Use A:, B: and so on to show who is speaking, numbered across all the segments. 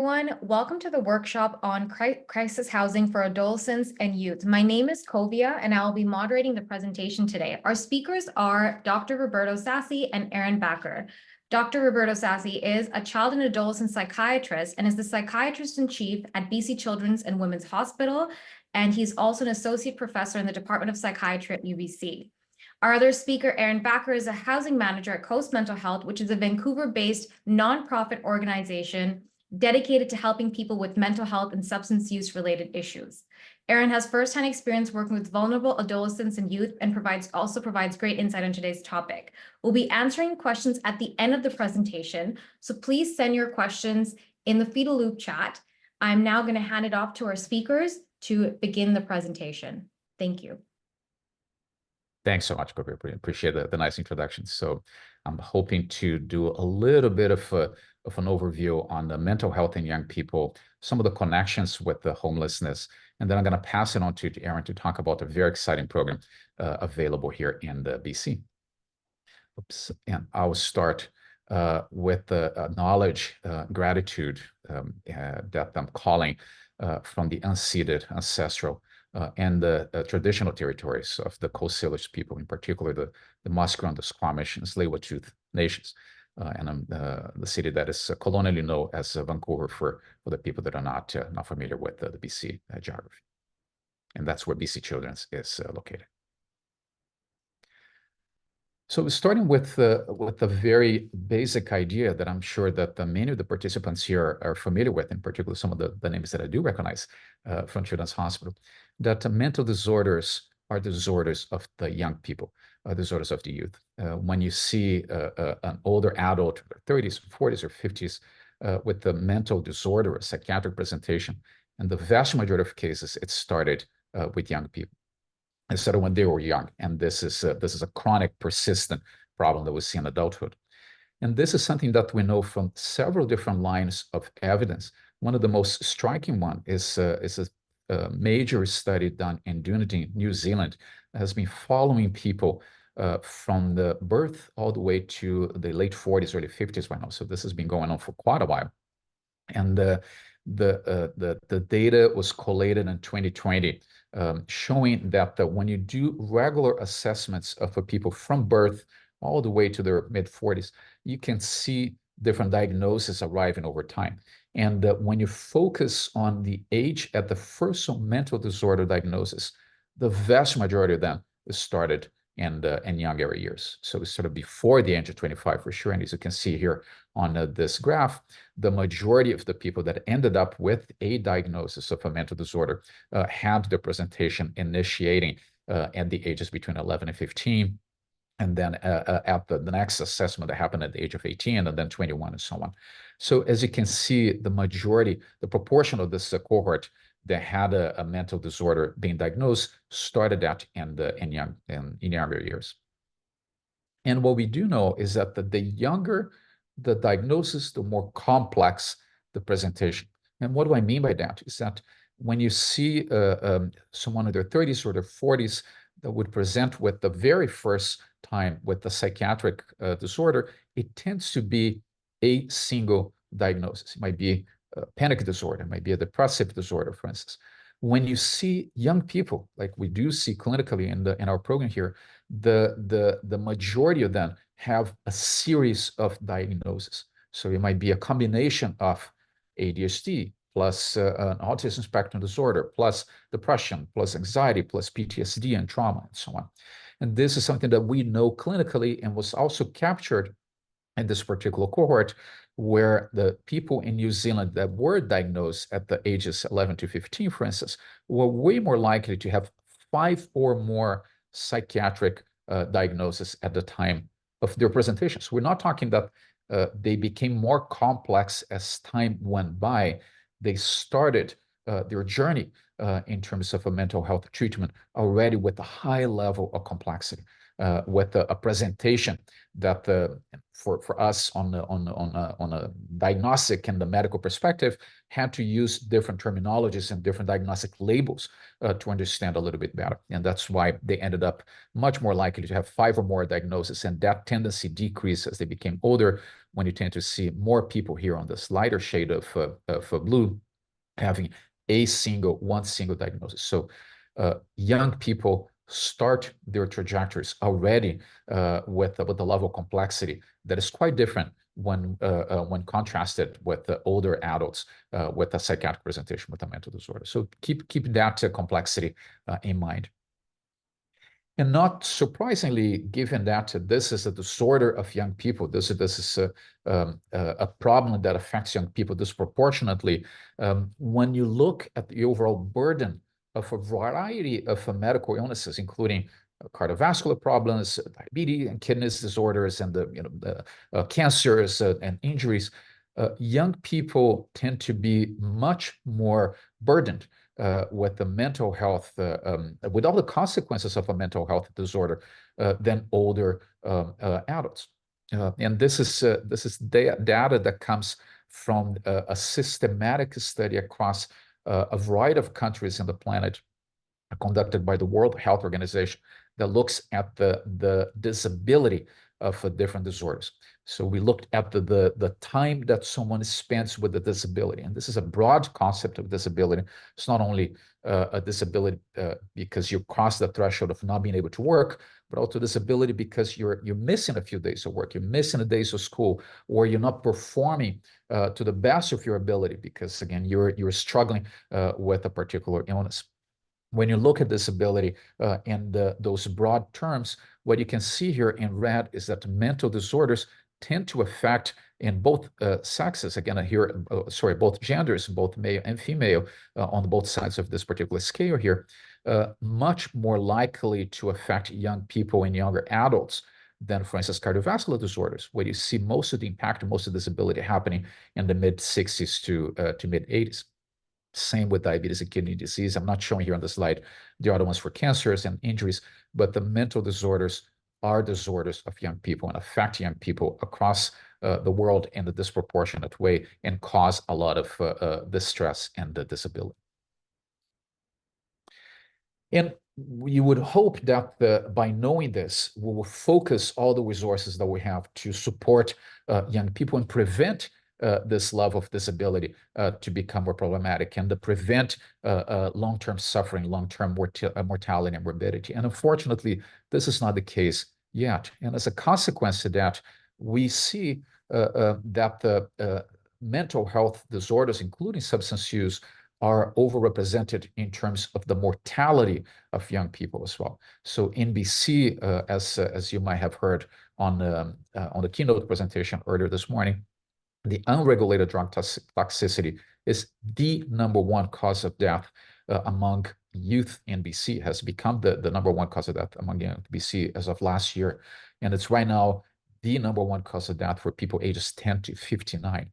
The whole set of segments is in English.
A: everyone. Welcome to the workshop on crisis housing for adolescents and youth. My name is Kovia, and I will be moderating the presentation today. Our speakers are Dr. Roberto Sassi and Aaron Backer. Dr. Roberto Sassi is a child and adolescent psychiatrist and is the psychiatrist-in-chief at BC Children's and Women's Hospital, and he's also an associate professor in the Department of Psychiatry at UBC. Our other speaker, Aaron Backer, is a housing manager at Coast Mental Health, which is a Vancouver-based nonprofit organization dedicated to helping people with mental health and substance use-related issues. Aaron has firsthand experience working with vulnerable adolescents and youth and also provides great insight on today's topic. We'll be answering questions at the end of the presentation, so please send your questions in the Fetal Loop chat. I'm now going to hand it off to our speakers to begin the presentation. Thank you.
B: Thanks so much, Kobe. Appreciate the nice introduction. So I'm hoping to do a little bit of an overview on the mental health in young people, some of the connections with the homelessness, and then I'm going to pass it on to Aaron to talk about a very exciting program available here in the BC. Oops. And I'll start with the knowledge, gratitude that I'm calling from the unceded, ancestral, and the traditional territories of the Coast Salish people, in particular the Musqueam, the Squamish, and Tsleil-Waututh nations, and the city that is colonially known as Vancouver for the people that are not familiar with the BC geography. And that's where BC Children's is located. So starting with the very basic idea that I'm sure that many of the participants here are familiar with, in particular some of the names that I do recognize from Children's Hospital, that mental disorders are disorders of the young people, disorders of the youth. When you see an older adult, 30s, 40s, or 50s, with a mental disorder, a psychiatric presentation, and the vast majority of cases, it started with young people. It started when they were young, and this is a chronic, persistent problem that we see in adulthood. And this is something that we know from several different lines of evidence. One of the most striking one is a major study done in Dunedin, New Zealand, that has been following people from the birth all the way to the late 40s, early 50s right now. So this has been going on for quite a while. And the data was collated in 2020, showing that when you do regular assessments of people from birth all the way to their mid-40s, you can see different diagnoses arriving over time. And when you focus on the age at the first mental disorder diagnosis, the vast majority of them started in younger years. So it's sort of before the age of 25 for sure. And as you can see here on this graph, the majority of the people that ended up with a diagnosis of a mental disorder had their presentation initiating at the ages between 11 and 15. And then at the next assessment that happened at the age of 18 and then 21 and so on. So as you can see, the majority, the proportion of this cohort that had a mental disorder being diagnosed started that in younger years. And what we do know is that the younger the diagnosis, the more complex the presentation. And what do I mean by that? Is that when you see someone in their 30s or their 40s that would present with the very first time with the psychiatric disorder, it tends to be a single diagnosis. It might be a panic disorder, it might be a depressive disorder, for instance. When you see young people, like we do see clinically in our program here, the majority of them have a series of diagnoses. So it might be a combination of ADHD plus an autism spectrum disorder, plus depression, plus anxiety, plus PTSD and trauma, and so on. And this is something that we know clinically and was also captured in this particular cohort, where the people in New Zealand that were diagnosed at the ages 11 to 15, for instance, were way more likely to have 5 or more psychiatric diagnoses at the time of their presentations. We're not talking that they became more complex as time went by. They started their journey in terms of a mental health treatment already with a high level of complexity, with a presentation that for us on a diagnostic and the medical perspective had to use different terminologies and different diagnostic labels to understand a little bit better. And that's why they ended up much more likely to have 5 or more diagnoses, and that tendency decreased as they became older when you tend to see more people here on this lighter shade of blue having one single diagnosis. So young people start their trajectories already with a level of complexity that is quite different when contrasted with the older adults with a psychiatric presentation with a mental disorder. So keep that complexity in mind. And not surprisingly, given that this is a disorder of young people, this is a problem that affects young people disproportionately. When you look at the overall burden of a variety of medical illnesses, including cardiovascular problems, diabetes, and kidney disorders, and the cancers and injuries, young people tend to be much more burdened with the mental health, with all the consequences of a mental health disorder than older adults. And this is data that comes from a systematic study across a variety of countries in the planet conducted by the World Health Organization that looks at the disability of different disorders. So we looked at the time that someone spends with the disability. And this is a broad concept of disability. It's not only a disability because you cross the threshold of not being able to work, but also disability because you're missing a few days of work, you're missing a days of school, or you're not performing to the best of your ability because, again, you're struggling with a particular illness. When you look at disability in those broad terms, what you can see here in red is that mental disorders tend to affect in both sexes, again, here, both genders, both male and female, on both sides of this particular scale here, much more likely to affect young people and younger adults than, for instance, cardiovascular disorders, where you see most of the impact, most of disability happening in the mid-60s to mid-80s. Same with diabetes and kidney disease. I'm not showing here on the slide the other ones for cancers and injuries, but the mental disorders are disorders of young people and affect young people across the world in a disproportionate way and cause a lot of distress and disability. And you would hope that by knowing this, we will focus all the resources that we have to support young people and prevent this level of disability to become more problematic and to prevent long-term suffering, long-term mortality and morbidity. And unfortunately, this is not the case yet. And as a consequence of that, we see that the mental health disorders, including substance use, are overrepresented in terms of the mortality of young people as well. So in BC, as you might have heard on the keynote presentation earlier this morning, the unregulated drug toxicity is the #1 cause of death among youth in BC, has become the #1 cause of death among young BC as of last year. And it's right now the #1 cause of death for people ages 10 to 59.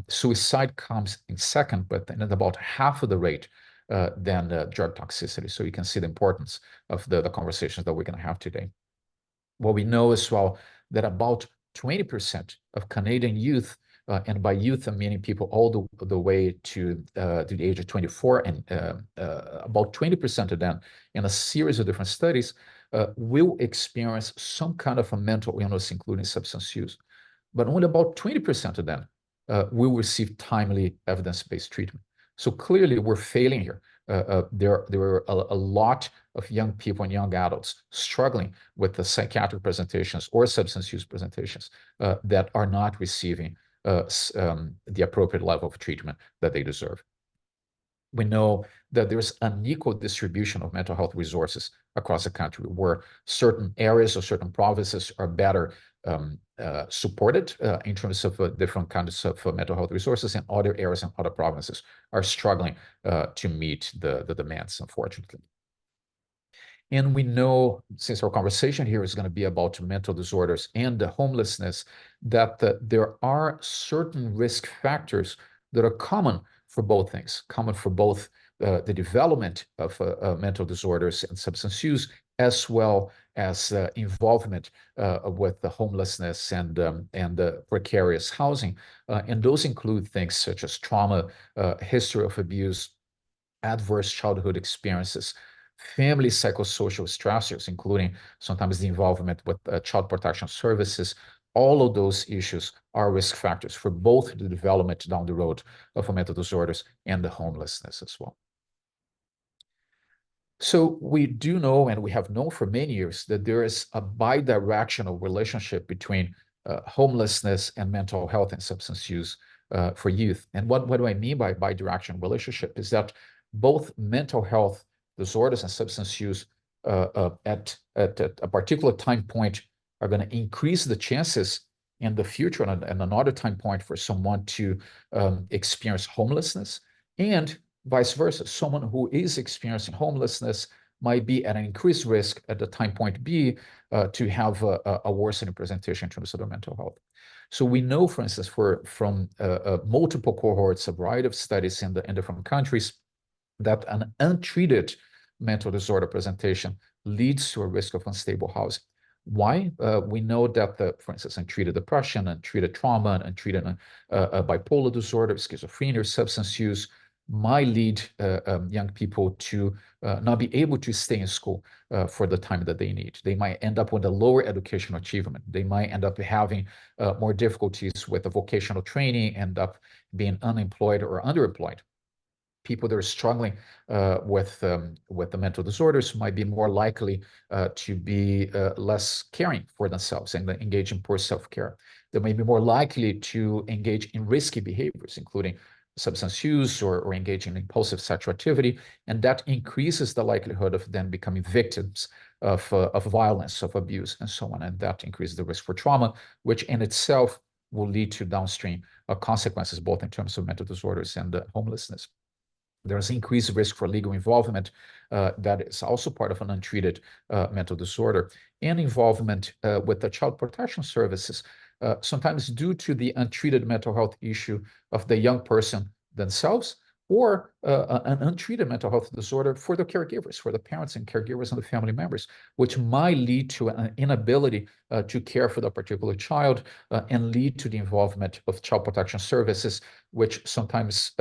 B: Suicide comes in second, but then at about half of the rate than drug toxicity. So you can see the importance of the conversations that we're going to have today. What we know as well, that about 20% of Canadian youth, and by youth, I'm meaning people all the way to the age of 24, and about 20% of them in a series of different studies will experience some kind of a mental illness, including substance use. But only about 20% of them will receive timely evidence-based treatment. So clearly we're failing here. There are a lot of young people and young adults struggling with the psychiatric presentations or substance use presentations that are not receiving the appropriate level of treatment that they deserve. We know that there's unequal distribution of mental health resources across the country, where certain areas or certain provinces are better supported in terms of different kinds of mental health resources, and other areas and other provinces are struggling to meet the demands, unfortunately. And we know, since our conversation here is going to be about mental disorders and homelessness, that there are certain risk factors that are common for both things, common for both the development of mental disorders and substance use, as well as involvement with the homelessness and precarious housing. And those include things such as trauma, history of abuse, adverse childhood experiences, family psychosocial stressors, including sometimes the involvement with child protection services, all of those issues are risk factors for both the development down the road of mental disorders and the homelessness as well. So we do know, and we have known for many years, that there is a bidirectional relationship between homelessness and mental health and substance use for youth. And what do I mean by bidirectional relationship is that both mental health disorders and substance use at a particular time point are going to increase the chances in the future and another time point for someone to experience homelessness, and vice versa. Someone who is experiencing homelessness might be at an increased risk at the time point B to have a worsening presentation in terms of their mental health. So we know, for instance, from multiple cohorts, a variety of studies in different countries, that an untreated mental disorder presentation leads to a risk of unstable housing. Why? We know that, for instance, untreated depression, untreated trauma, untreated bipolar disorder, schizophrenia, substance use might lead young people to not be able to stay in school for the time that they need. They might end up with a lower educational achievement. They might end up having more difficulties with the vocational training, end up being unemployed or underemployed. People that are struggling with the mental disorders might be more likely to be less caring for themselves and engage in poor self-care. They may be more likely to engage in risky behaviors, including substance use or engaging in impulsive sexual activity, and that increases the likelihood of them becoming victims of violence, of abuse, and so on. And that increases the risk for trauma, which in itself will lead to downstream consequences, both in terms of mental disorders and homelessness. There's increased risk for legal involvement that is also part of an untreated mental disorder, and involvement with the child protection services, sometimes due to the untreated mental health issue of the young person themselves, or an untreated mental health disorder for the caregivers, for the parents and caregivers and the family members, which might lead to an inability to care for the particular child and lead to the involvement of child protection services, which sometimes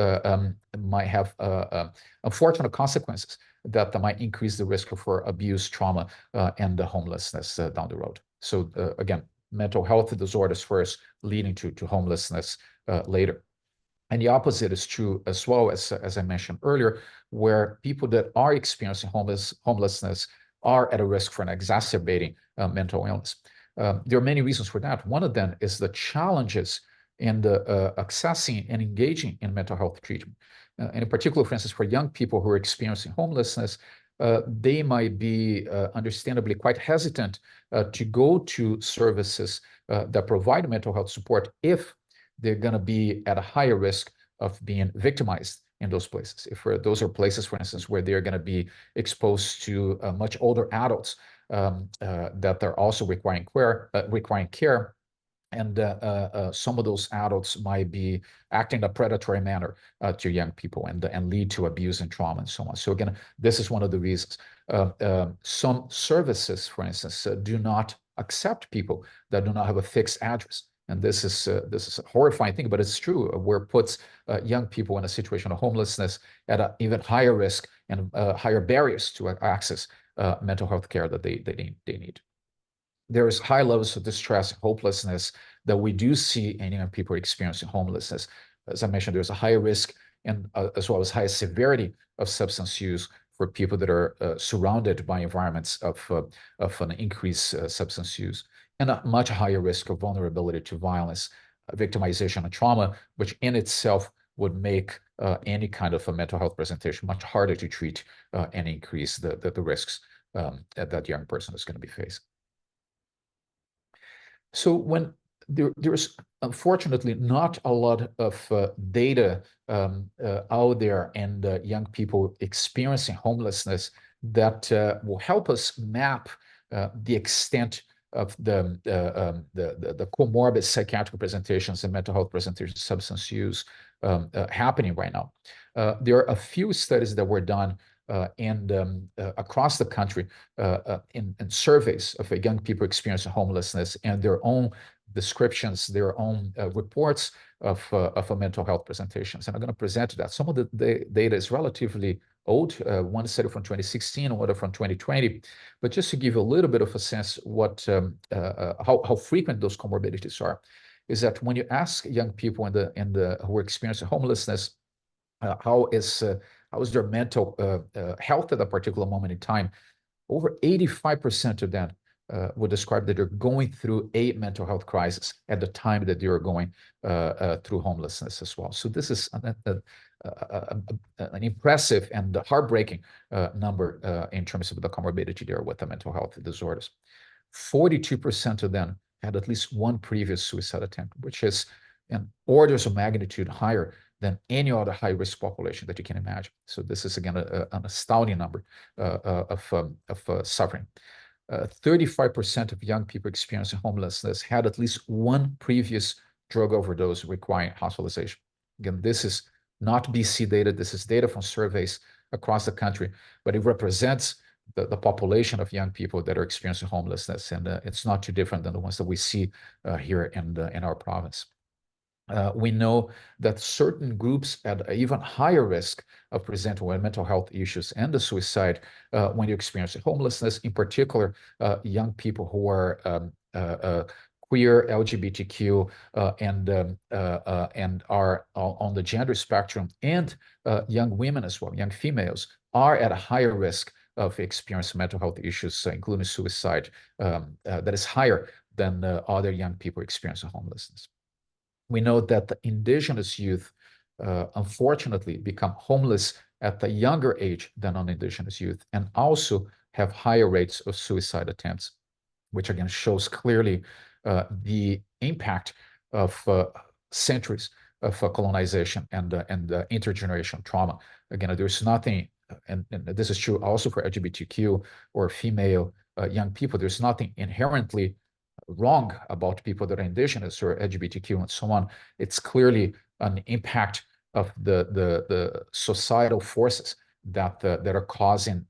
B: might have unfortunate consequences that might increase the risk for abuse, trauma, and the homelessness down the road. So again, mental health disorders first, leading to homelessness later. And the opposite is true as well, as I mentioned earlier, where people that are experiencing homelessness are at a risk for an exacerbating mental illness. There are many reasons for that. One of them is the challenges in accessing and engaging in mental health treatment. And in particular, for instance, for young people who are experiencing homelessness, they might be understandably quite hesitant to go to services that provide mental health support if they're going to be at a higher risk of being victimized in those places. If those are places, for instance, where they're going to be exposed to much older adults that are also requiring care, and some of those adults might be acting in a predatory manner to young people and lead to abuse and trauma and so on. So again, this is one of the reasons. Some services, for instance, do not accept people that do not have a fixed address. And this is a horrifying thing, but it's true, where it puts young people in a situation of homelessness at an even higher risk and higher barriers to access mental health care that they need. There's high levels of distress, hopelessness that we do see in young people experiencing homelessness. As I mentioned, there's a higher risk and as well as high severity of substance use for people that are surrounded by environments of an increased substance use, and a much higher risk of vulnerability to violence, victimization, and trauma, which in itself would make any kind of a mental health presentation much harder to treat and increase the risks that young person is going to be facing. So when there's unfortunately not a lot of data out there and young people experiencing homelessness that will help us map the extent of the comorbid psychiatric presentations and mental health presentations, substance use happening right now. There are a few studies that were done and across the country in surveys of young people experiencing homelessness and their own descriptions, their own reports of mental health presentations. And I'm going to present that. Some of the data is relatively old, one study from 2016, another from 2020. But just to give you a little bit of a sense how frequent those comorbidities are, is that when you ask young people who are experiencing homelessness, how is their mental health at a particular moment in time, over 85% of them would describe that they're going through a mental health crisis at the time that they are going through homelessness as well. So this is an impressive and heartbreaking number in terms of the comorbidity there with the mental health disorders. 42% of them had at least one previous suicide attempt, which is in orders of magnitude higher than any other high-risk population that you can imagine. So this is, again, an astounding number of suffering. 35% of young people experiencing homelessness had at least one previous drug overdose requiring hospitalization. Again, this is not BC data. This is data from surveys across the country, but it represents the population of young people that are experiencing homelessness, and it's not too different than the ones that we see here in our province. We know that certain groups at even higher risk of presenting with mental health issues and the suicide when you experience homelessness, in particular, young people who are queer, LGBTQ, and are on the gender spectrum, and young women as well, young females, are at a higher risk of experiencing mental health issues, including suicide, that is higher than other young people experiencing homelessness. We know that the indigenous youth, unfortunately, become homeless at a younger age than non-indigenous youth, and also have higher rates of suicide attempts, which again shows clearly the impact of centuries of colonization and intergenerational trauma. Again, there's nothing, and this is true also for LGBTQ or female young people, there's nothing inherently wrong about people that are indigenous or LGBTQ and so on. It's clearly an impact of the societal forces that are causing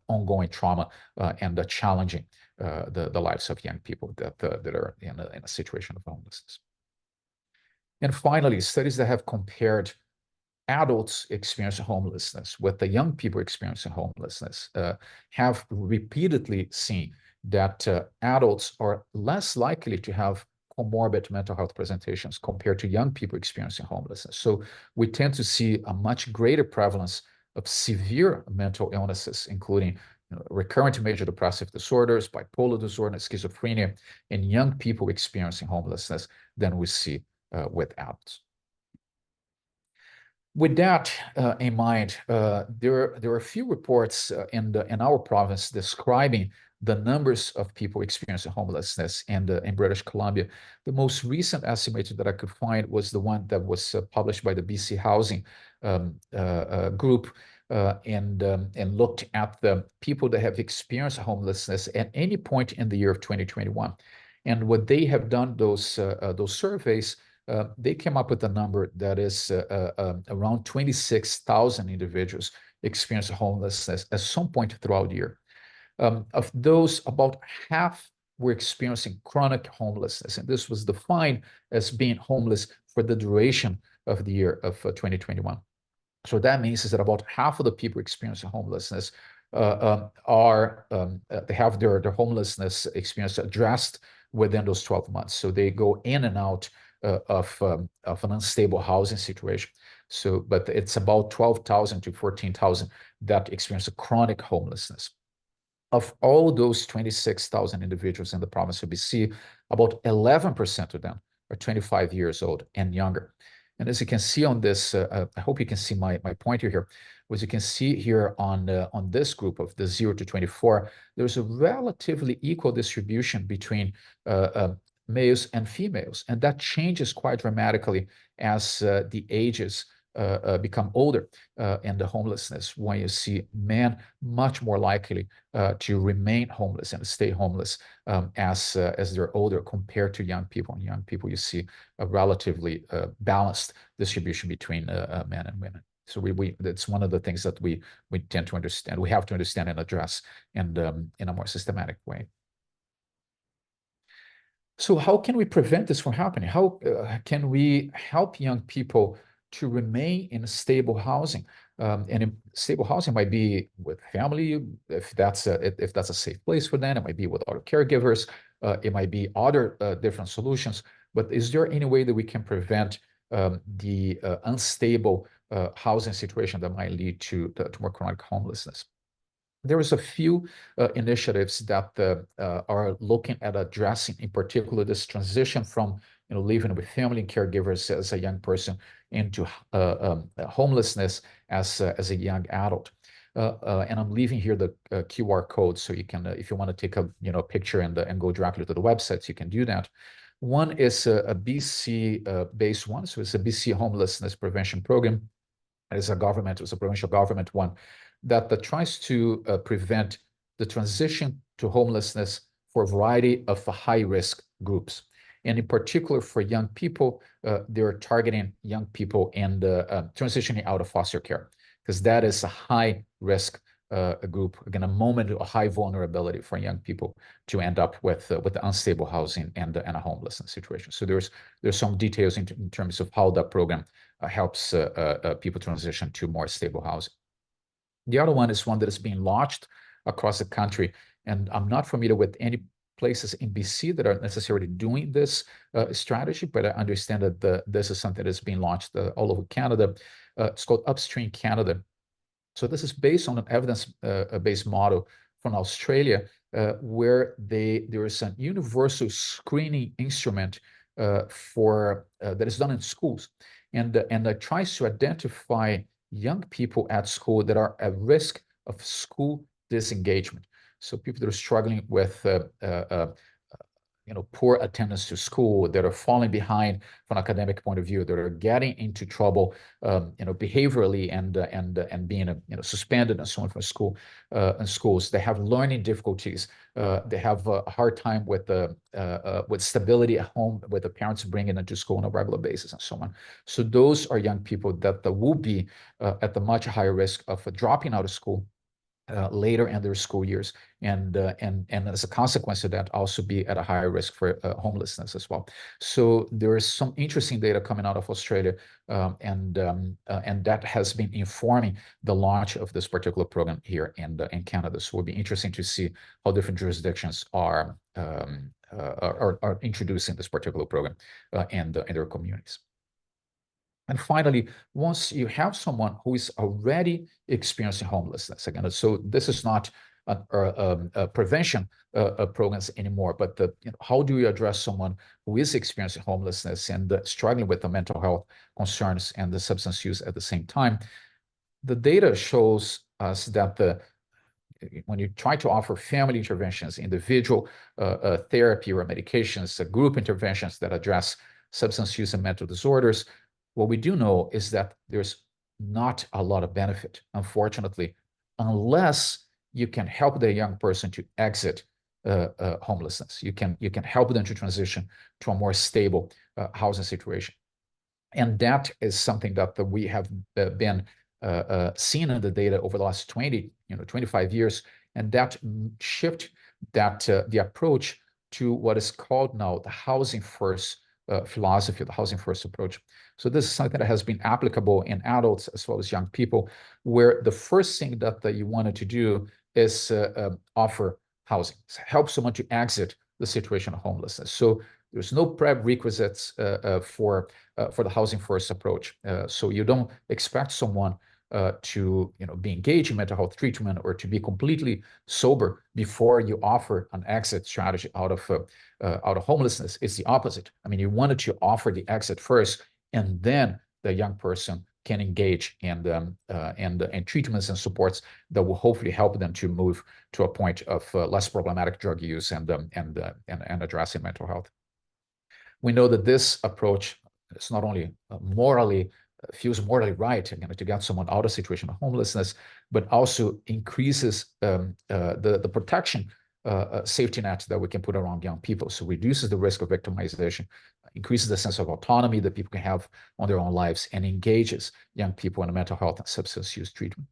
B: ongoing trauma and challenging the lives of young people that are in a situation of homelessness. And finally, studies that have compared adults experiencing homelessness with the young people experiencing homelessness have repeatedly seen that adults are less likely to have comorbid mental health presentations compared to young people experiencing homelessness. So we tend to see a much greater prevalence of severe mental illnesses, including recurrent major depressive disorders, bipolar disorder, schizophrenia, in young people experiencing homelessness than we see with adults. With that in mind, there are a few reports in our province describing the numbers of people experiencing homelessness in British Columbia. The most recent estimate that I could find was the one that was published by the BC Housing group, and looked at the people that have experienced homelessness at any point in the year of 2021. And what they have done, those surveys, they came up with a number that is around 26,000 individuals experience homelessness at some point throughout the year. Of those, about half were experiencing chronic homelessness, and this was defined as being homeless for the duration of the year of 2021. So that means is that about half of the people experiencing homelessness they have their homelessness experience addressed within those 12 months. So they go in and out of an unstable housing situation. So, but it's about 12,000 to 14,000 that experience a chronic homelessness. Of all those 26,000 individuals in the province of BC, about 11% of them are 25 years old and younger. And as you can see on this, I hope you can see my pointer here. As you can see here on this group of the 0 to 24, there's a relatively equal distribution between males and females, and that changes quite dramatically as the ages become older and the homelessness, when you see men much more likely to remain homeless and stay homeless as they're older compared to young people. And young people, you see a relatively balanced distribution between men and women. So that's one of the things that we tend to understand. We have to understand and address in a more systematic way. So how can we prevent this from happening? How can we help young people to remain in stable housing. Stable housing might be with family, if that's a safe place for them. It might be with other caregivers. It might be other different solutions. But is there any way that we can prevent the unstable housing situation that might lead to more chronic homelessness? There is a few initiatives that are looking at addressing, in particular, this transition from living with family and caregivers as a young person into homelessness as a young adult. And I'm leaving here the QR code, so you can, if you want to take a picture and go directly to the websites, you can do that. One is a BC based one, so it's a BC homelessness prevention program. It's a provincial government one that tries to prevent the transition to homelessness for a variety of high-risk groups. And in particular, for young people, they're targeting young people and transitioning out of foster care, because that is a high-risk group, again, a moment of high vulnerability for young people to end up with unstable housing and a homelessness situation. So there's some details in terms of how that program helps people transition to more stable housing. The other one is one that is being launched across the country, and I'm not familiar with any places in BC that are necessarily doing this strategy, but I understand that this is something that's being launched all over Canada. It's called Upstream Canada. So this is based on an evidence-based model from Australia, where there is a universal screening instrument that is done in schools, and that tries to identify young people at school that are at risk of school disengagement. So people that are struggling with poor attendance to school, that are falling behind from an academic point of view, that are getting into trouble, behaviorally and being suspended and so on from school and schools. They have learning difficulties. They have a hard time with stability at home, with the parents bringing them to school on a regular basis and so on. So those are young people that will be at the much higher risk of dropping out of school later in their school years, and as a consequence of that, also be at a higher risk for homelessness as well. So there is some interesting data coming out of Australia, and that has been informing the launch of this particular program here in Canada. So it'll be interesting to see how different jurisdictions are introducing this particular program in their communities. And finally, once you have someone who is already experiencing homelessness, again, so this is not a prevention programs anymore, but how do you address someone who is experiencing homelessness and struggling with the mental health concerns and the substance use at the same time? The data shows us that when you try to offer family interventions, individual therapy or medications, group interventions that address substance use and mental disorders, what we do know is that there's not a lot of benefit, unfortunately, unless you can help the young person to exit homelessness. You can help them to transition to a more stable housing situation. And that is something that we have been seeing in the data over the last 25 years, and that shift, the approach to what is called now the housing first philosophy, the housing first approach. So this is something that has been applicable in adults as well as young people, where the first thing that you wanted to do is offer housing, help someone to exit the situation of homelessness. So there's no prerequisites for the housing first approach. So you don't expect someone to be engaged in mental health treatment or to be completely sober before you offer an exit strategy out of homelessness. It's the opposite. I mean, you wanted to offer the exit first, and then the young person can engage in treatments and supports that will hopefully help them to move to a point of less problematic drug use and addressing mental health. We know that this approach is not only feels morally right, to get someone out of a situation of homelessness, but also increases the protection safety net that we can put around young people. So reduces the risk of victimization, increases the sense of autonomy that people can have on their own lives, and engages young people in mental health and substance use treatment.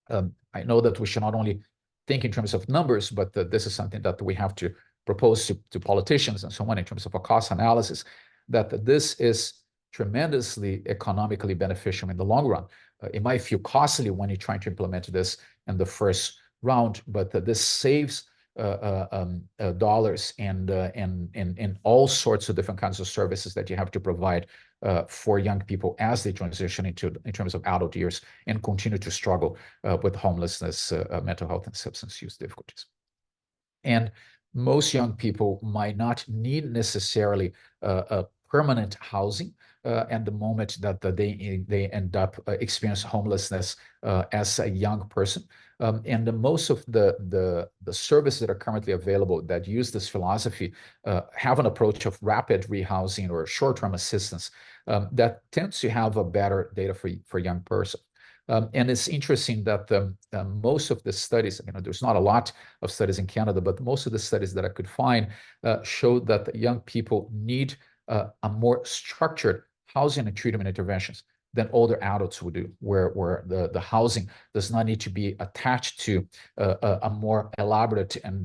B: I know that we should not only think in terms of numbers, but this is something that we have to propose to politicians and so on in terms of a cost analysis, that this is tremendously economically beneficial in the long run. It might feel costly when you're trying to implement this in the first round, but this saves dollars and all sorts of different kinds of services that you have to provide for young people as they transition in terms of adult years and continue to struggle with homelessness, mental health, and substance use difficulties. And most young people might not need necessarily a permanent housing at the moment that they end up experience homelessness as a young person. And most of the services that are currently available that use this philosophy have an approach of rapid rehousing or short-term assistance that tends to have a better data for young person. And it's interesting that most of the studies, there's not a lot of studies in Canada, but most of the studies that I could find showed that young people need a more structured housing and treatment interventions than older adults would do, where the housing does not need to be attached to a more elaborate and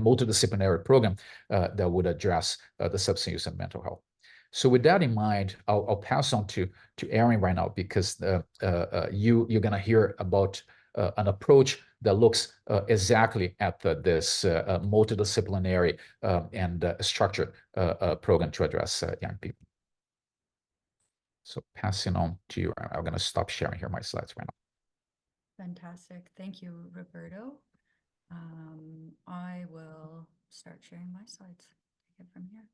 B: multidisciplinary program that would address the substance use and mental health. So with that in mind, I'll pass on to Erin right now, because you're going to hear about an approach that looks exactly at this multidisciplinary and structured program to address young people. So passing on to you. I'm going to stop sharing here my slides right now.
C: Fantastic. Thank you, Roberto. I will start sharing my slides. Take it from here.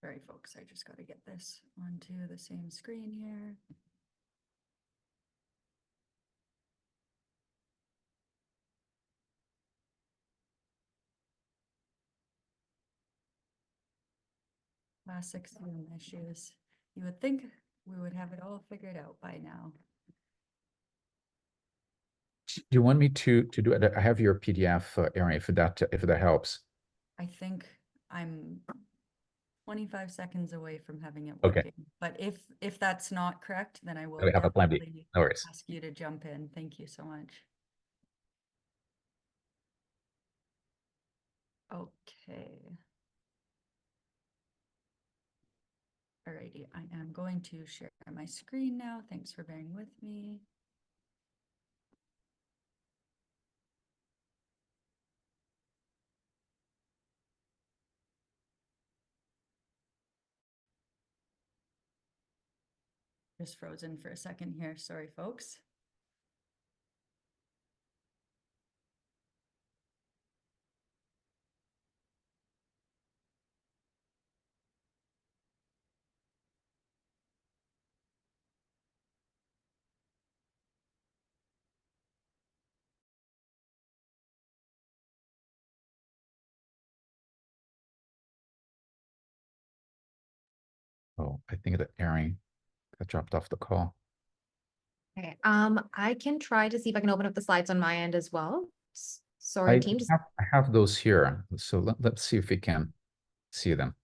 C: Sorry, folks, I just got to get this onto the same screen here. Classic Zoom issues. You would think we would have it all figured out by now.
B: Do you want me to do it? I have your PDF, Erin, if that helps.
C: I think I'm 25 seconds away from having it
B: Okay.
C: working. But if that's not correct, then I will
B: We have a plan B.
C: definitely
B: No worries.
C: ask you to jump in. Thank you so much. Okay. Alrighty, I am going to share my screen now. Thanks for bearing with me. Just frozen for a second here. Sorry, folks.
B: Oh, I think that Erin got dropped off the call.
A: Okay, I can try to see if I can open up the slides on my end as well. Sorry, team.
B: I have those here. So let's see if we can see them.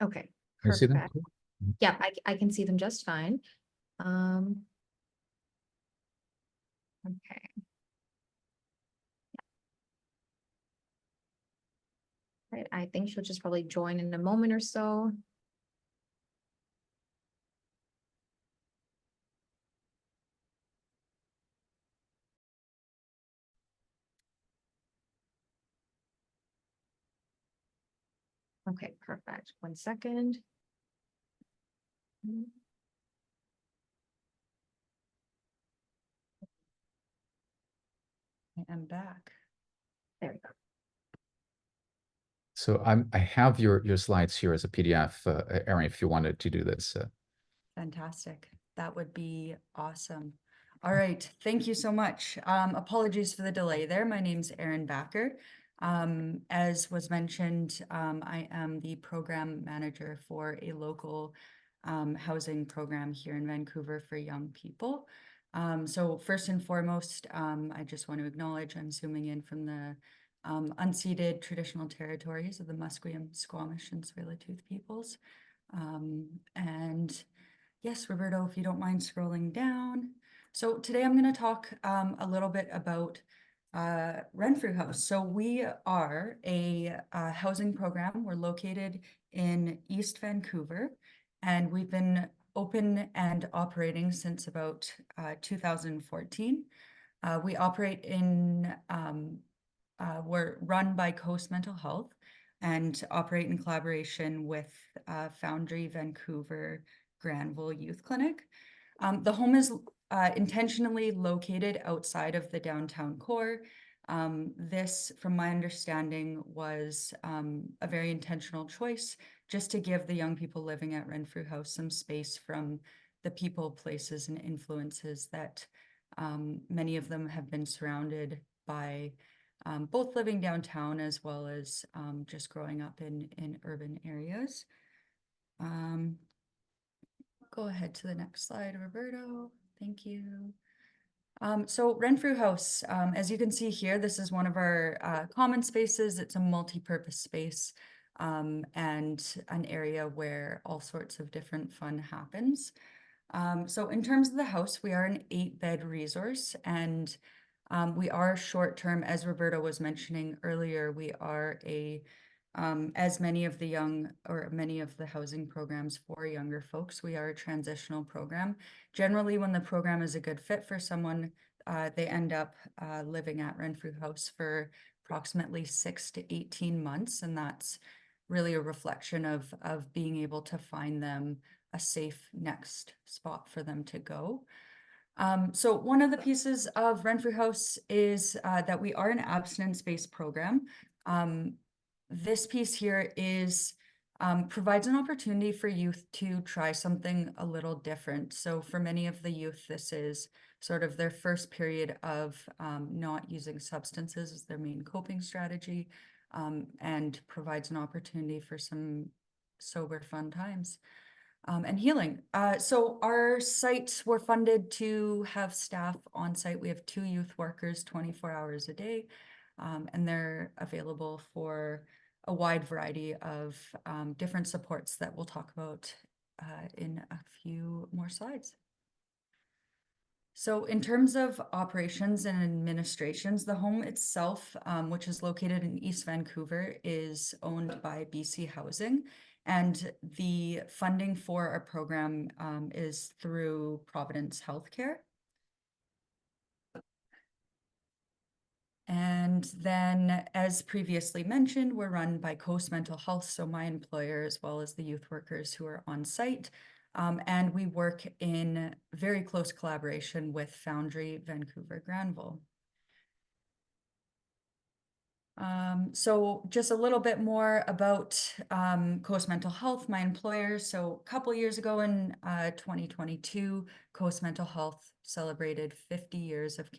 A: Okay,
B: Can you see them?
A: perfect. Yeah, I can see them just fine. Okay. Right, I think she'll just probably join in a moment or so. Okay, perfect. 1 second.
C: I am back.
A: There we go.
B: So I have your slides here as a PDF, Erin, if you wanted to do this.
C: Fantastic. That would be awesome. All right. Thank you so much. Apologies for the delay there. My name's Erin Backer. As was mentioned, I am the program manager for a local housing program here in Vancouver for young people. So first and foremost, I just want to acknowledge I'm zooming in from the unceded traditional territories of the Musqueam, Squamish, and Tsleil-Waututh peoples. And yes, Roberto, if you don't mind scrolling down. So today I'm going to talk a little bit about Renfrew House. So we are a housing program. We're located in East Vancouver, and we've been open and operating since about 2014. We operate in, we're run by Coast Mental Health and operate in collaboration with Foundry Vancouver Granville Youth Clinic. The home is intentionally located outside of the downtown core. This, from my understanding, was a very intentional choice just to give the young people living at Renfrew House some space from the people, places, and influences that many of them have been surrounded by, both living downtown as well as just growing up in urban areas. Go ahead to the next slide, Roberto. Thank you. So Renfrew House, as you can see here, this is one of our common spaces. It's a multi-purpose space and an area where all sorts of different fun happens. So in terms of the house, we are an 8-bed resource, and we are short-term, as Roberto was mentioning earlier. We are as many of the housing programs for younger folks, we are a transitional program. Generally, when the program is a good fit for someone, they end up living at Renfrew House for approximately 6 to 18 months, and that's really a reflection of being able to find them a safe next spot for them to go. So one of the pieces of Renfrew House is that we are an abstinence-based program. This piece here is provides an opportunity for youth to try something a little different. So for many of the youth, this is sort of their first period of not using substances as their main coping strategy, and provides an opportunity for some sober, fun times. And healing. So our sites were funded to have staff on site. We have 2 youth workers 24 hours a day, and they're available for a wide variety of different supports that we'll talk about in a few more slides. So in terms of operations and administrations, the home itself, which is located in East Vancouver, is owned by BC Housing, and the funding for our program is through Providence Healthcare. And then, as previously mentioned, we're run by Coast Mental Health, so my employer, as well as the youth workers who are on site. And we work in very close collaboration with Foundry Vancouver Granville. So just a little bit more about Coast Mental Health, my employer. So a couple years ago in 2022, Coast Mental Health celebrated 50 years of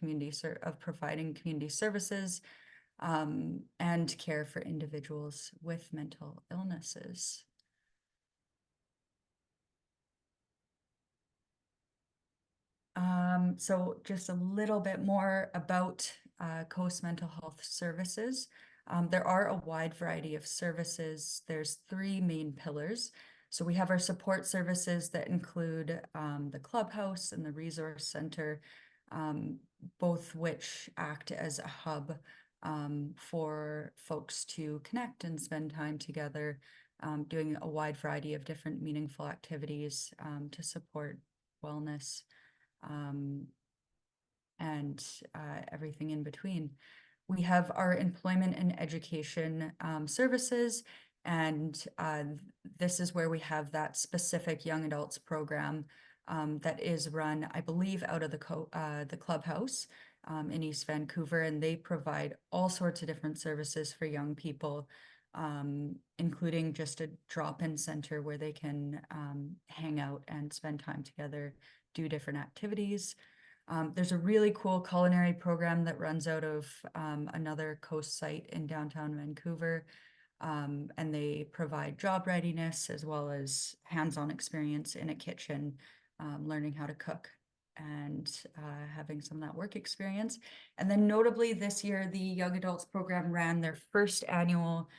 C: providing community services and care for individuals with mental illnesses. So just a little bit more about Coast Mental Health Services. There are a wide variety of services. There's 3 main pillars. So we have our support services that include the clubhouse and the resource center, both which act as a hub for folks to connect and spend time together, doing a wide variety of different meaningful activities to support wellness and everything in between. We have our employment and education services, and this is where we have that specific young adults program that is run, I believe, out of the clubhouse in East Vancouver, and they provide all sorts of different services for young people, including just a drop-in center where they can hang out and spend time together, do different activities. There's a really cool culinary program that runs out of another coast site in downtown Vancouver, and they provide job readiness as well as hands-on experience in a kitchen, learning how to cook. and having some of that work experience. And then notably this year, the Young Adults Program ran their first annual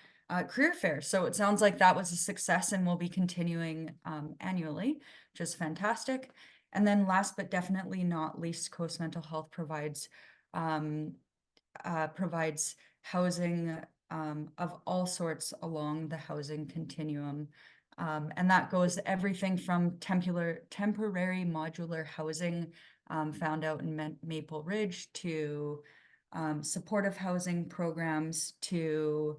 C: career fair. So it sounds like that was a success and will be continuing annually, which is fantastic. And then last but definitely not least, Coast Mental Health provides housing of all sorts along the housing continuum. And that goes everything from temporary modular housing found out in Maple Ridge to supportive housing programs to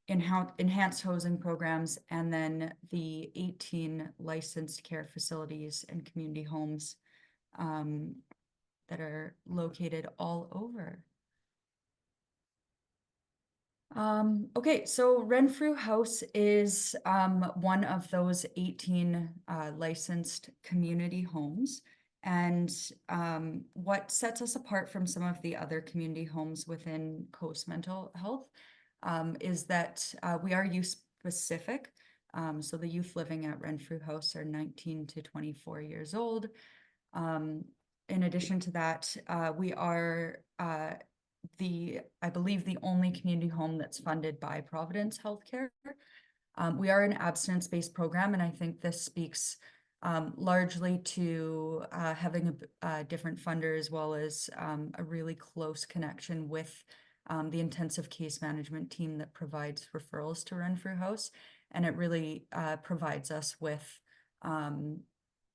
C: enhanced housing programs, and then the 18 licensed care facilities and community homes that are located all over. Okay, so Renfrew House is one of those 18 licensed community homes. And what sets us apart from some of the other community homes within Coast Mental Health is that we are youth specific. So the youth living at Renfrew House are 19 to 24 years old. In addition to that, we are I believe the only community home that's funded by Providence Healthcare. We are an abstinence-based program, and I think this speaks largely to having a different funder, as well as a really close connection with the intensive case management team that provides referrals to Renfrew House. And it really provides us with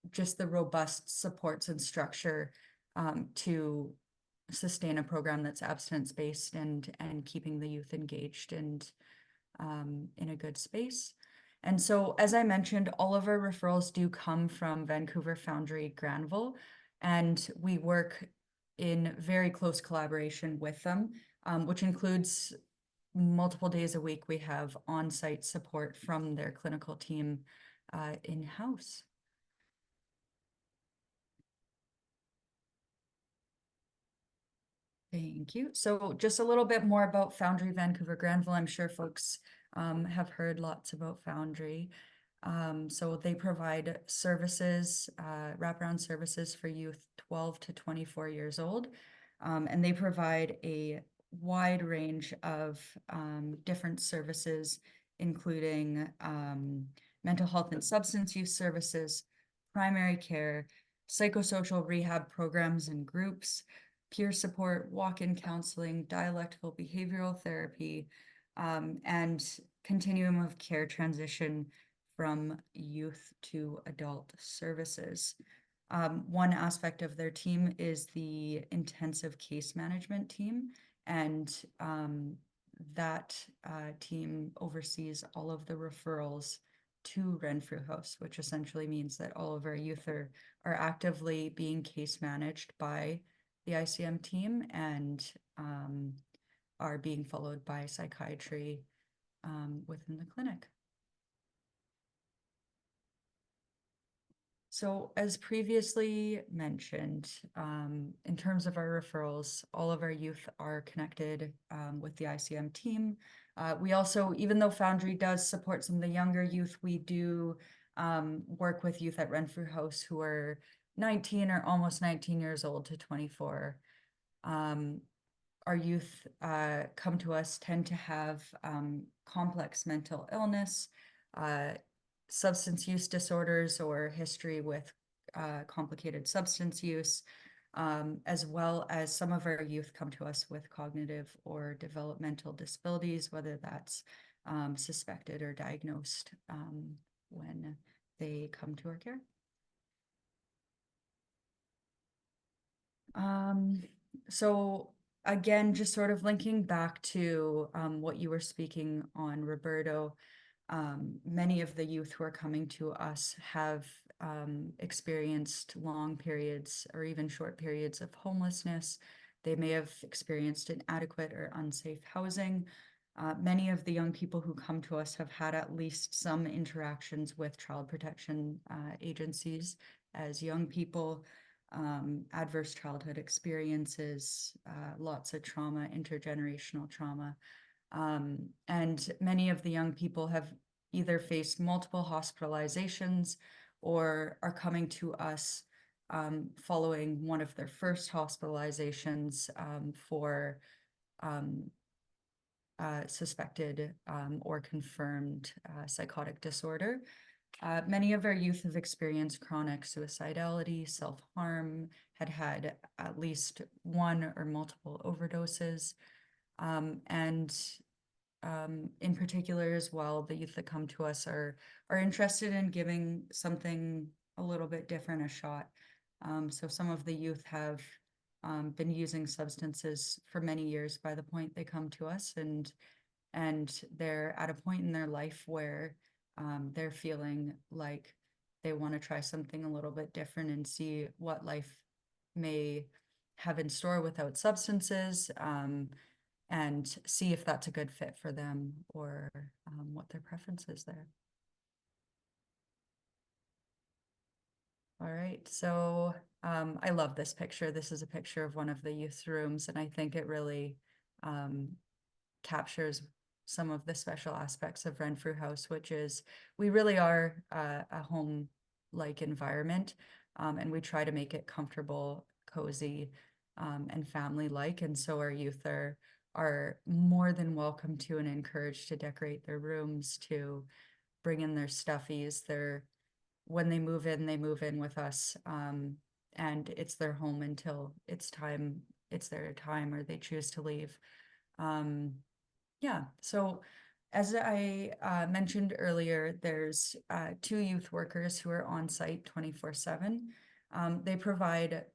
C: just the robust supports and structure to sustain a program that's abstinence-based and keeping the youth engaged and in a good space. And so, as I mentioned, all of our referrals do come from Vancouver Foundry Granville, and we work in very close collaboration with them, which includes multiple days a week. We have on-site support from their clinical team in-house. Thank you. So just a little bit more about Foundry Vancouver Granville. I'm sure folks have heard lots about Foundry. So they provide services, wraparound services for youth 12 to 24 years old. And they provide a wide range of different services, including mental health and substance use services, primary care, psychosocial rehab programs and groups, peer support, walk-in counseling, dialectical behavioral therapy, and continuum of care transition from youth to adult services. One aspect of their team is the intensive case management team, and that team oversees all of the referrals to Renfrew House, which essentially means that all of our youth are actively being case managed by the ICM team and are being followed by psychiatry within the clinic. So as previously mentioned, in terms of our referrals, all of our youth are connected with the ICM team. We also, even though Foundry does support some of the younger youth, we do work with youth at Renfrew House who are 19 or almost 19 years old to 24. Our youth come to us tend to have complex mental illness, substance use disorders, or history with complicated substance use, as well as some of our youth come to us with cognitive or developmental disabilities, whether that's suspected or diagnosed when they come to our care. So again, just sort of linking back to what you were speaking on, Roberto, many of the youth who are coming to us have experienced long periods or even short periods of homelessness. They may have experienced inadequate or unsafe housing. Many of the young people who come to us have had at least some interactions with child protection agencies as young people. Adverse childhood experiences, lots of trauma, intergenerational trauma. And many of the young people have either faced multiple hospitalizations or are coming to us following one of their first hospitalizations for suspected or confirmed psychotic disorder. Many of our youth have experienced chronic suicidality, self-harm, had at least one or multiple overdoses. In particular as well, the youth that come to us are interested in giving something a little bit different a shot. So some of the youth have been using substances for many years by the point they come to us, and they're at a point in their life where they're feeling like they want to try something a little bit different and see what life may have in store without substances, and see if that's a good fit for them, or what their preference is there. All right, so I love this picture. This is a picture of one of the youth rooms, and I think it really captures some of the special aspects of Renfrew House, which is we really are a home-like environment, and we try to make it comfortable, cozy, and family-like. And so our youth are more than welcome to and encouraged to decorate their rooms, to bring in their stuffies. When they move in with us, and it's their home until it's their time, or they choose to leave. Yeah, so as I mentioned earlier, there's 2 youth workers who are on site 24/7. They provide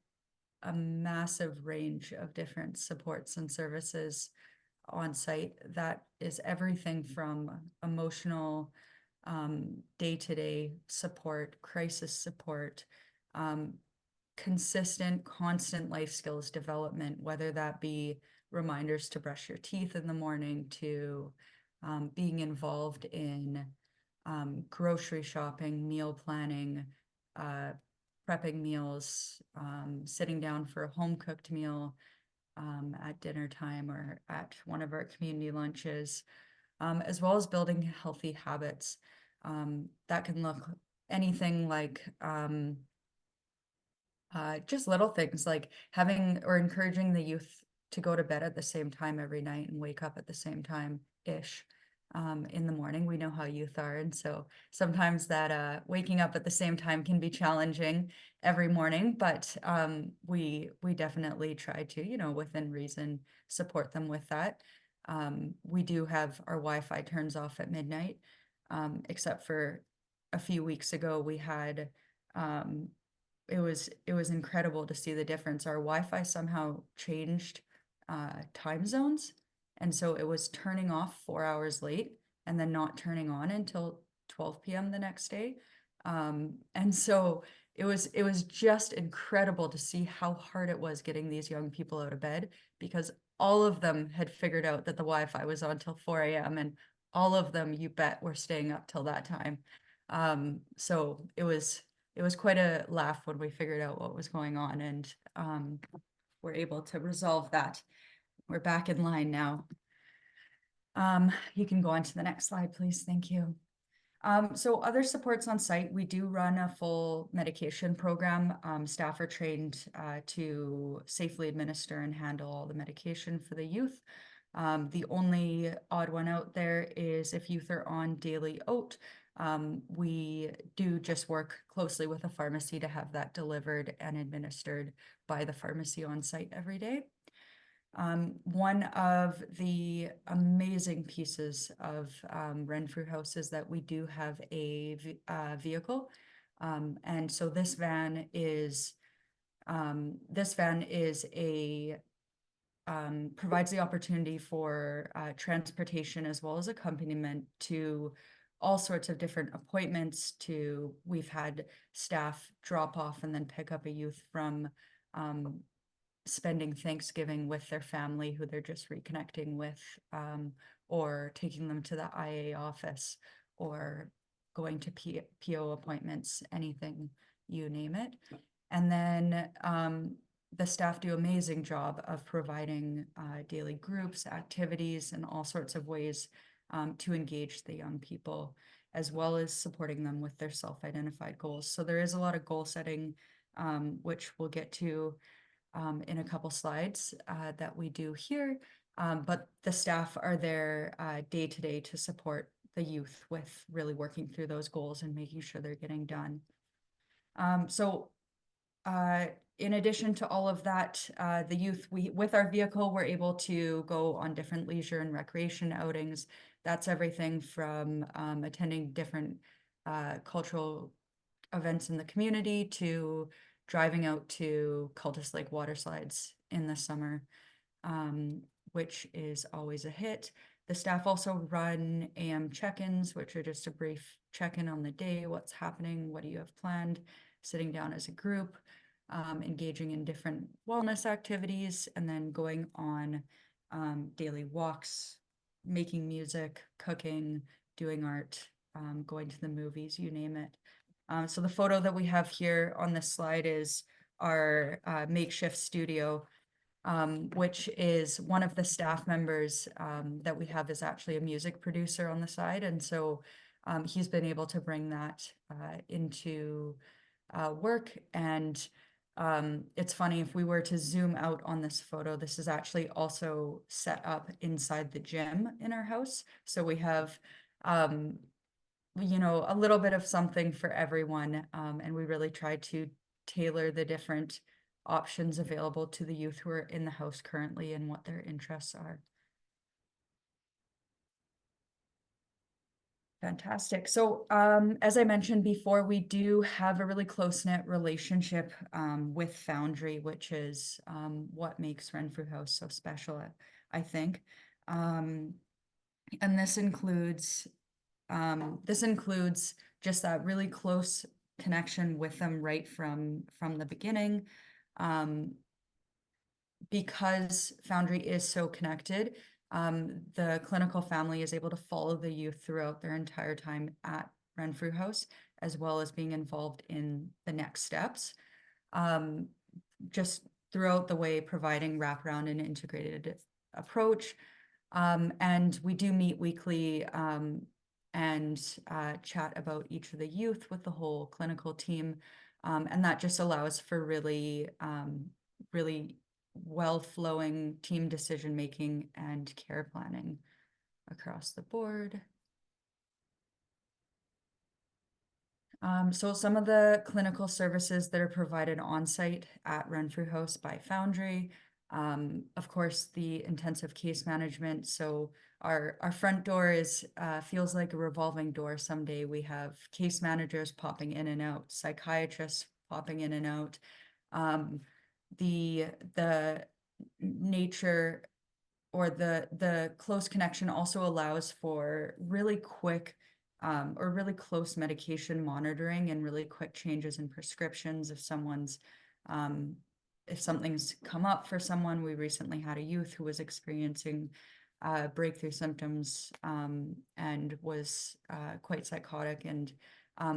C: a massive range of different supports and services on site. That is everything from emotional, day-to-day support, crisis support, consistent, constant life skills development, whether that be reminders to brush your teeth in the morning, to being involved in grocery shopping, meal planning, prepping meals, sitting down for a home-cooked meal at dinner time or at one of our community lunches, as well as building healthy habits. That can look anything like just little things like having or encouraging the youth to go to bed at the same time every night and wake up at the same time-ish in the morning. We know how youth are, and so sometimes that waking up at the same time can be challenging every morning, but we definitely try to, within reason, support them with that. We do have our Wi-Fi turns off at midnight, except for a few weeks ago we had it was incredible to see the difference. Our Wi-Fi somehow changed time zones, and so it was turning off 4 hours late and then not turning on until 12 p.m. the next day. And so it was just incredible to see how hard it was getting these young people out of bed, because all of them had figured out that the Wi-Fi was on till 4 a.m. and all of them, you bet, were staying up till that time. So it was quite a laugh when we figured out what was going on, and we're able to resolve that. We're back in line now. You can go on to the next slide, please. Thank you. So other supports on site, we do run a full medication program. Staff are trained to safely administer and handle all the medication for the youth. The only odd one out there is if youth are on daily oat, we do just work closely with a pharmacy to have that delivered and administered by the pharmacy on site every day. One of the amazing pieces of Renfrew House is that we do have a vehicle, and so this van is provides the opportunity for transportation as well as accompaniment to all sorts of different appointments. We've had staff drop off and then pick up a youth from spending Thanksgiving with their family who they're just reconnecting with, or taking them to the IA office, or going to PO appointments, anything, you name it. And then the staff do an amazing job of providing daily groups, activities, and all sorts of ways to engage the young people, as well as supporting them with their self-identified goals. So there is a lot of goal setting which we'll get to in a couple slides that we do here. But the staff are there day to day to support the youth with really working through those goals and making sure they're getting done. In addition to all of that, the youth, with our vehicle, we're able to go on different leisure and recreation outings. That's everything from attending different cultural events in the community to driving out to Cultus Lake water slides in the summer, which is always a hit. The staff also run AM check-ins, which are just a brief check-in on the day, what's happening, what do you have planned, sitting down as a group, engaging in different wellness activities, and then going on daily walks, making music, cooking, doing art, going to the movies, you name it. So the photo that we have here on this slide is our makeshift studio, which is one of the staff members that we have is actually a music producer on the side. And so he's been able to bring that into work. And it's funny, if we were to zoom out on this photo, this is actually also set up inside the gym in our house. So we have you know, a little bit of something for everyone. And we really try to tailor the different options available to the youth who are in the house currently and what their interests are. Fantastic. So as I mentioned before, we do have a really close-knit relationship with Foundry, which is what makes Renfrew House so special, I think. And this includes just that really close connection with them right from the beginning. Because Foundry is so connected, the clinical family is able to follow the youth throughout their entire time at Renfrew House, as well as being involved in the next steps. Just throughout the way, providing wraparound and integrated approach. And we do meet weekly and chat about each of the youth with the whole clinical team. And that just allows for really, really well-flowing team decision-making and care planning across the board. So some of the clinical services that are provided on-site at Renfrew House by Foundry, of course, the intensive case management. So our front door feels like a revolving door. Someday we have case managers popping in and out, psychiatrists popping in and out. The nature or the close connection also allows for really quick or really close medication monitoring and really quick changes in prescriptions if something's come up for someone. We recently had a youth who was experiencing breakthrough symptoms and was quite psychotic, and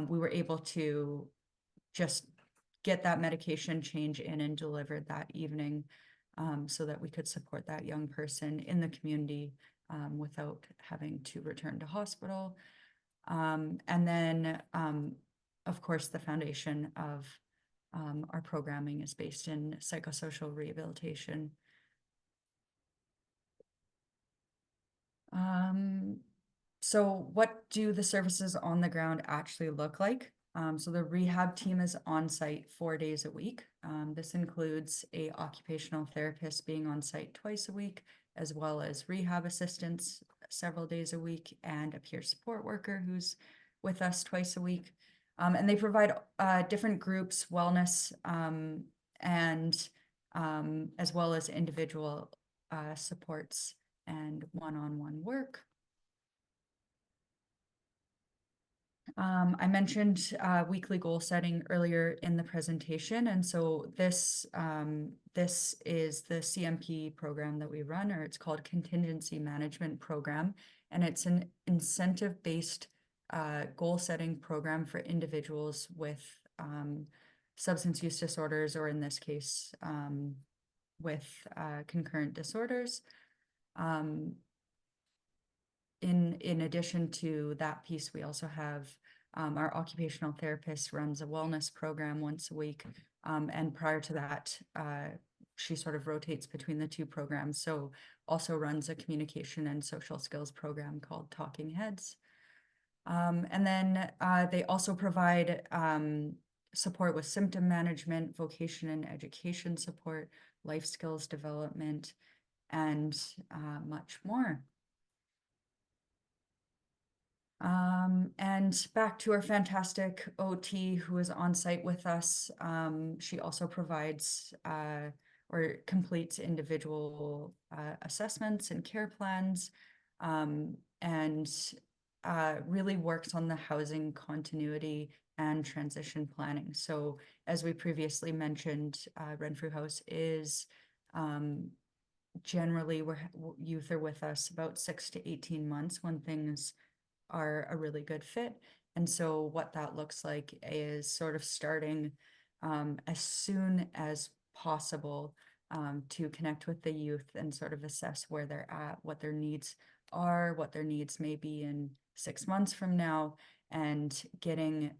C: we were able to just get that medication change in and delivered that evening so that we could support that young person in the community without having to return to hospital. And then, of course, the foundation of our programming is based in psychosocial rehabilitation. So what do the services on the ground actually look like? So the rehab team is on site 4 days a week. This includes a occupational therapist being on site twice a week, as well as rehab assistants several days a week, and a peer support worker who's with us twice a week. And they provide different groups, wellness, and as well as individual supports and one-on-one work. I mentioned weekly goal setting earlier in the presentation, and so this is the CMP program that we run, or it's called Contingency Management Program, and it's an incentive-based goal setting program for individuals with substance use disorders, or in this case, with concurrent disorders. In addition to that piece, we also have our occupational therapist runs a wellness program once a week And prior to that, she sort of rotates between the two programs. So also runs a communication and social skills program called Talking Heads. And then they also provide support with symptom management, vocation and education support, life skills development, and much more. And back to our fantastic OT who is on site with us. She also provides or completes individual assessments and care plans, and really works on the housing continuity and transition planning. So as we previously mentioned, Renfrew House is generally youth are with us about 6 to 18 months when things are a really good fit. And so what that looks like is sort of starting as soon as possible to connect with the youth and sort of assess where they're at, what their needs are, what their needs may be in 6 months from now, and getting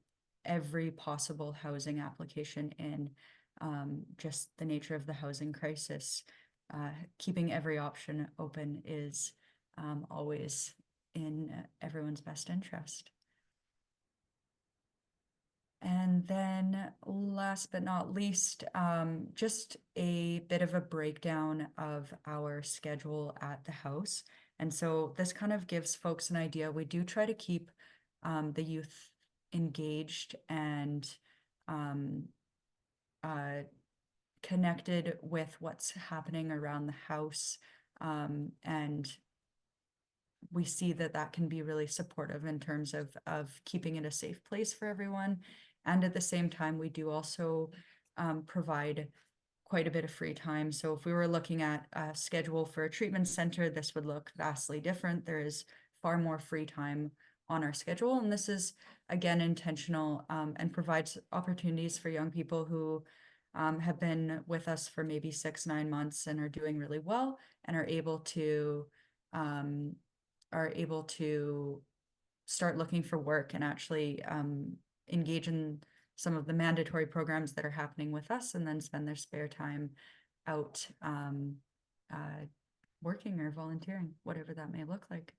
C: every possible housing application in. Just the nature of the housing crisis, keeping every option open is always in everyone's best interest. And then last but not least, just a bit of a breakdown of our schedule at the house. And so this kind of gives folks an idea. We do try to keep the youth engaged and connected with what's happening around the house, and we see that that can be really supportive in terms of keeping it a safe place for everyone. And at the same time, we do also provide quite a bit of free time. So if we were looking at a schedule for a treatment center, this would look vastly different. There is far more free time on our schedule. And this is, again, intentional and provides opportunities for young people who have been with us for maybe 6-9 months and are doing really well and are able to start looking for work and actually engage in some of the mandatory programs that are happening with us, and then spend their spare time out working or volunteering, whatever that may look like.